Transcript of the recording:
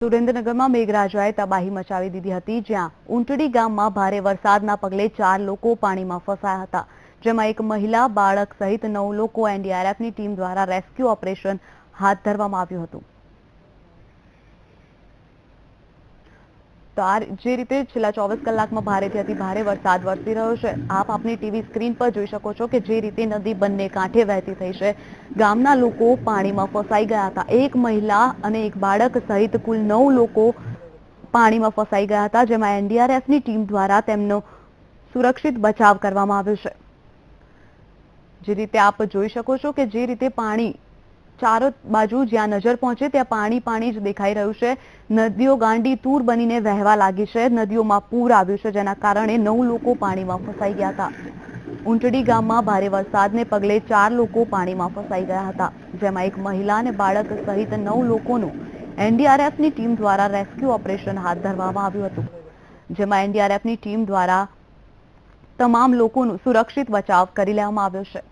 સુરેન્દ્રનગરમાં મેઘરાજાએ તબાહી મચાવી દીધી હતી, જ્યાં ઊંટડી ગામમાં ભારે વરસાદના પગલે 4 લોકો પાણીમાં ફસાયા હતા, જેમાં એક મહિલા, બાળક સહિત 9 લોકો એનડીઆરએફની ટીમ દ્વારા રેસ્ક્યુ ઓપરેશન હાથ ધરવામાં આવ્યું હતું। તો આ જે રીતે છેલ્લા 24 કલાકમાં ભારેથી અતિ ભારે વરસાદ વરસી રહ્યો છે। આપ આપની ટીવી સ્ક્રીન પર જોઈ શકો છો કે જે રીતે નદી બંને કાંઠે વહેતી થઈ છે, ગામના લોકો પાણીમાં ફસાઈ ગયા હતા। એક મહિલા અને એક બાળક સહિત કુલ 9 લોકો પાણીમાં ફસાઈ ગયા હતા, જેમાં એનડીઆરએફની ટીમ દ્વારા તેમનો સુરક્ષિત બચાવ કરવામાં આવ્યો છે। જે રીતે આપ જોઈ શકો છો કે જે રીતે પાણી ચારો બાજુ જ્યાં નજર પહોંચે ત્યાં પાણી જ દેખાઈ રહ્યું છે। નદીઓ ગાંડી તૂર બનીને વહેવા લાગી છે। નદીઓમાં પૂર આવ્યું છે, જેના કારણે 9 લોકો પાણીમાં ફસાઈ ગયા હતા। ઊંટડી ગામમાં ભારે વરસાદને પગલે 4 લોકો પાણીમાં ફસાઈ ગયા હતા, જેમાં એક મહિલા અને બાળક સહિત 9 લોકોનું એનડીઆરએફની ટીમ દ્વારા રેસ્ક્યુ ઓપરેશન હાથ ધરવામાં આવ્યું હતું, જેમાં એનડીઆરએફની ટીમ દ્વારા તમામ લોકોનું સુરક્ષિત બચાવ કરી લેવામાં આવ્યો છે।